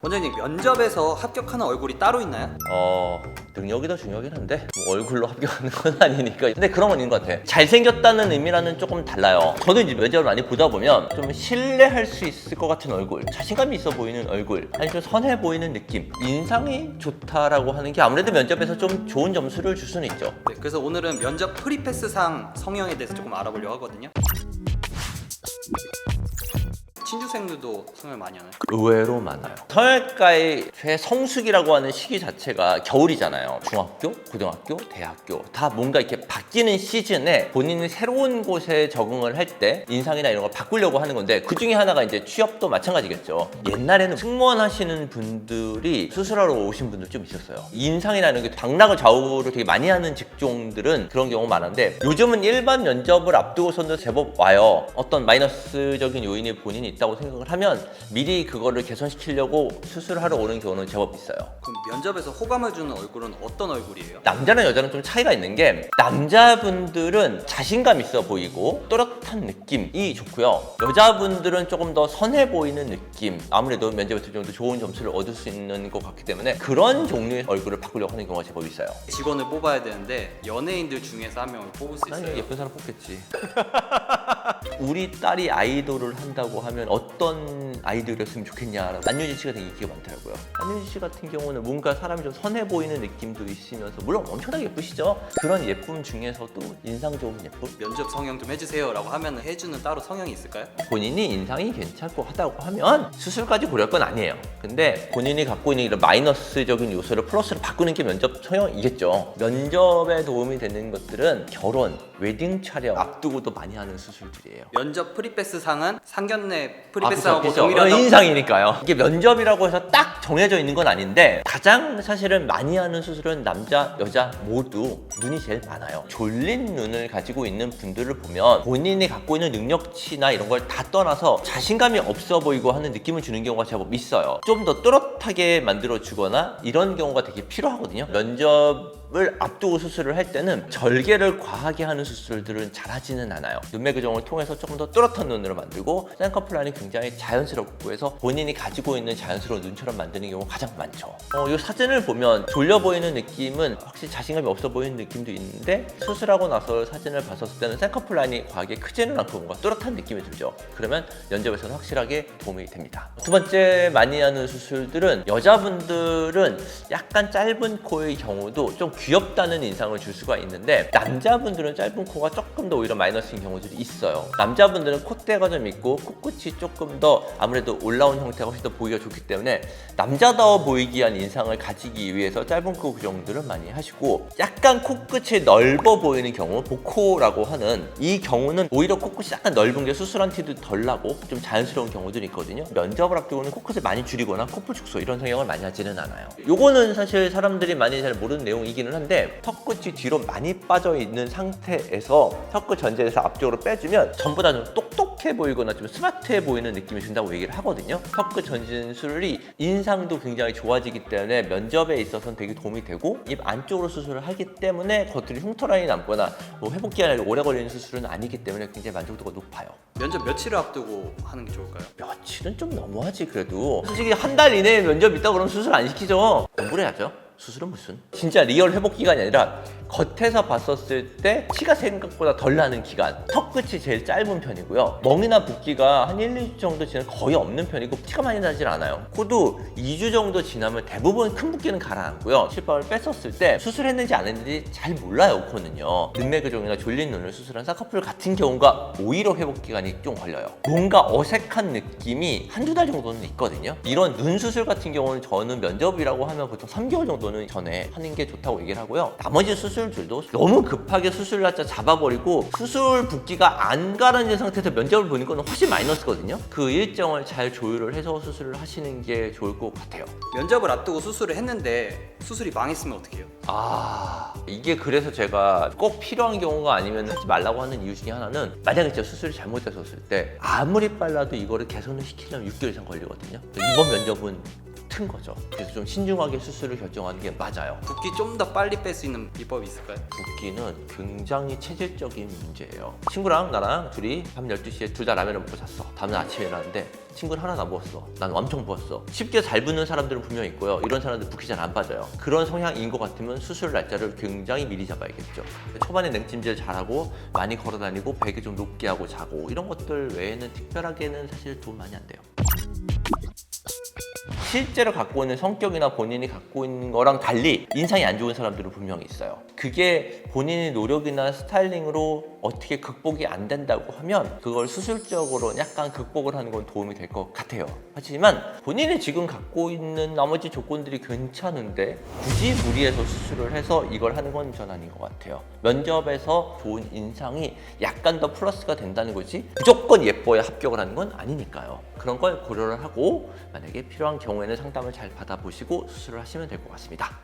원장님, 면접에서 합격하는 얼굴이 따로 있나요? 능력이 더 중요하긴 한데 뭐 얼굴로 합격하는 건 아니니까. 근데 그런 건 있는 것 같아. 잘생겼다는 의미랑은 조금 달라요. 저도 이제 면접을 많이 보다 보면 좀 신뢰할 수 있을 것 같은 얼굴, 자신감이 있어 보이는 얼굴, 아니 좀 선해 보이는 느낌, 인상이 좋다라고 하는 게 아무래도 면접에서 좀 좋은 점수를 줄 수는 있죠. 네, 그래서 오늘은 면접 프리패스상 성형에 대해서 조금 알아보려고 하거든요. 친주생들도 성형 많이 하나요? 의외로 많아요. 성형외과의 최성수기라고 하는 시기 자체가 겨울이잖아요. 중학교, 고등학교, 대학교 다 뭔가 이렇게 바뀌는 시즌에 본인이 새로운 곳에 적응을 할 때 인상이나 이런 걸 바꾸려고 하는 건데, 그 중에 하나가 이제 취업도 마찬가지겠죠. 옛날에는 승무원 하시는 분들이 수술하러 오신 분들 좀 있었어요. 인상이나 이런 게 당락을 좌우를 되게 많이 하는 직종들은 그런 경우가 많은데, 요즘은 일반 면접을 앞두고서는 제법 와요. 어떤 마이너스적인 요인이 본인이 있다고 생각을 하면 미리 그거를 개선시키려고 수술하러 오는 경우는 제법 있어요. 그럼 면접에서 호감을 주는 얼굴은 어떤 얼굴이에요? 남자랑 여자는 좀 차이가 있는 게, 남자분들은 자신감 있어 보이고 또렷한 느낌이 좋고요. 여자분들은 조금 더 선해 보이는 느낌, 아무래도 면접에서 좀 더 좋은 점수를 얻을 수 있는 것 같기 때문에 그런 종류의 얼굴을 바꾸려고 하는 경우가 제법 있어요. 직원을 뽑아야 되는데 연예인들 중에서 한 명을 뽑을 수 있어요? 난 예쁜 사람 뽑겠지. 우리 딸이 아이돌을 한다고 하면 어떤 아이돌이었으면 좋겠냐라고 안유진 씨가 되게 인기가 많더라고요. 안유진 씨 같은 경우는 뭔가 사람이 좀 선해 보이는 느낌도 있으면서 물론 엄청나게 예쁘시죠? 그런 예쁨 중에서도 인상 좋은 예쁨? 면접 성형 좀 해주세요 라고 하면 해주는 따로 성형이 있을까요? 본인이 인상이 괜찮고 하다고 하면 수술까지 고려할 건 아니에요. 근데 본인이 갖고 있는 이런 마이너스적인 요소를 플러스로 바꾸는 게 면접 성형이겠죠. 면접에 도움이 되는 것들은 결혼, 웨딩 촬영 앞두고도 많이 하는 수술들이에요. 면접 프리패스상은 상견례 프리패스하고 그쵸. 동일하다고. 인상이니까요. 이게 면접이라고 해서 딱 정해져 있는 건 아닌데, 가장 사실은 많이 하는 수술은 남자, 여자 모두 눈이 제일 많아요. 졸린 눈을 가지고 있는 분들을 보면 본인이 갖고 있는 능력치나 이런 걸 다 떠나서 자신감이 없어 보이고 하는 느낌을 주는 경우가 제법 있어요. 좀 더 또렷하게 만들어주거나 이런 경우가 되게 필요하거든요. 면접을 앞두고 수술을 할 때는 절개를 과하게 하는 수술들은 잘하지는 않아요. 눈매 교정을 통해서 조금 더 또렷한 눈으로 만들고 쌍꺼풀 라인이 굉장히 자연스럽고 해서 본인이 가지고 있는 자연스러운 눈처럼 만드는 경우가 가장 많죠. 이 사진을 보면 졸려 보이는 느낌은 확실히 자신감이 없어 보이는 느낌도 있는데, 수술하고 나서 사진을 봤었을 때는 쌍꺼풀 라인이 과하게 크지는 않고 뭔가 또렷한 느낌이 들죠. 그러면 면접에서는 확실하게 도움이 됩니다. 두 번째 많이 하는 수술들은, 여자분들은 약간 짧은 코의 경우도 좀 귀엽다는 인상을 줄 수가 있는데, 남자분들은 짧은 코가 조금 더 오히려 마이너스인 경우들이 있어요. 남자분들은 콧대가 좀 있고 코끝이 조금 더 아무래도 올라온 형태가 훨씬 더 보기가 좋기 때문에 남자다워 보이기 위한 인상을 가지기 위해서 짧은 코 교정들을 많이 하시고, 약간 코끝이 넓어 보이는 경우, 보코라고 하는 이 경우는 오히려 코끝이 약간 넓은 게 수술한 티도 덜 나고 좀 자연스러운 경우들이 있거든요. 면접을 앞두고는 코끝을 많이 줄이거나 코풀 축소 이런 성형을 많이 하지는 않아요. 요거는 사실 사람들이 많이 잘 모르는 내용이기는 한데, 턱끝이 뒤로 많이 빠져 있는 상태에서 턱끝 전체에서 앞쪽으로 빼주면 전부 다 좀 똑똑해 보이거나 좀 스마트해 보이는 느낌이 든다고 얘기를 하거든요. 턱끝 전진술이 인상도 굉장히 좋아지기 때문에 면접에 있어서는 되게 도움이 되고, 입 안쪽으로 수술을 하기 때문에 겉으로 흉터 라인이 남거나 뭐 회복 기간이 오래 걸리는 수술은 아니기 때문에 굉장히 만족도가 높아요. 면접 며칠을 앞두고 하는 게 좋을까요? 며칠은 좀 너무하지. 그래도 솔직히 한 달 이내에 면접 있다 그러면 수술 안 시키죠. 공부를 해야죠. 수술은 무슨? 진짜 리얼 회복 기간이 아니라 겉에서 봤었을 때 티가 생각보다 덜 나는 기간. 턱끝이 제일 짧은 편이고요. 멍이나 붓기가 한 1, 2주 정도 지나면 거의 없는 편이고 티가 많이 나질 않아요. 코도 2주 정도 지나면 대부분 큰 붓기는 가라앉고요. 실밥을 뺐었을 때 수술했는지 안 했는지 잘 몰라요. 코는요. 눈매 교정이나 졸린 눈을 수술한 쌍꺼풀 같은 경우가 오히려 회복 기간이 좀 걸려요. 뭔가 어색한 느낌이 한두 달 정도는 있거든요. 이런 눈 수술 같은 경우는 저는 면접이라고 하면 보통 3개월 정도는 전에 하는 게 좋다고 얘기를 하고요. 나머지 수술들도 너무 급하게 수술 날짜 잡아버리고 수술 붓기가 안 가라앉은 상태에서 면접을 보는 건 훨씬 마이너스거든요. 그 일정을 잘 조율을 해서 수술을 하시는 게 좋을 것 같아요. 면접을 앞두고 수술을 했는데 수술이 망했으면 어떻게 해요? 이게 그래서 제가 꼭 필요한 경우가 아니면 하지 말라고 하는 이유 중에 하나는, 만약에 진짜 수술이 잘못됐었을 때 아무리 빨라도 이거를 개선을 시키려면 6개월 이상 걸리거든요. 이번 면접은 큰 거죠. 그래서 좀 신중하게 수술을 결정하는 게 맞아요. 붓기 좀 더 빨리 뺄 수 있는 비법이 있을까요? 붓기는 굉장히 체질적인 문제예요. 친구랑 나랑 둘이 밤 12시에 둘 다 라면을 먹고 잤어. 다음날 아침에 일어났는데 친구는 하나도 안 부었어. 난 엄청 부었어. 쉽게 잘 붓는 사람들은 분명히 있고요. 이런 사람들 붓기 잘 안 빠져요. 그런 성향인 것 같으면 수술 날짜를 굉장히 미리 잡아야겠죠. 초반에 냉찜질 잘하고 많이 걸어다니고 베개 좀 높게 하고 자고 이런 것들 외에는 특별하게는 사실 도움 많이 안 돼요. 실제로 갖고 있는 성격이나 본인이 갖고 있는 거랑 달리 인상이 안 좋은 사람들은 분명히 있어요. 그게 본인의 노력이나 스타일링으로 어떻게 극복이 안 된다고 하면 그걸 수술적으로 약간 극복을 하는 건 도움이 될 것 같아요. 하지만 본인이 지금 갖고 있는 나머지 조건들이 괜찮은데 굳이 무리해서 수술을 해서 이걸 하는 건 전 아닌 것 같아요. 면접에서 좋은 인상이 약간 더 플러스가 된다는 거지 무조건 예뻐야 합격을 하는 건 아니니까요. 그런 걸 고려를 하고 만약에 필요한 경우에는 상담을 잘 받아보시고 수술을 하시면 될 것 같습니다.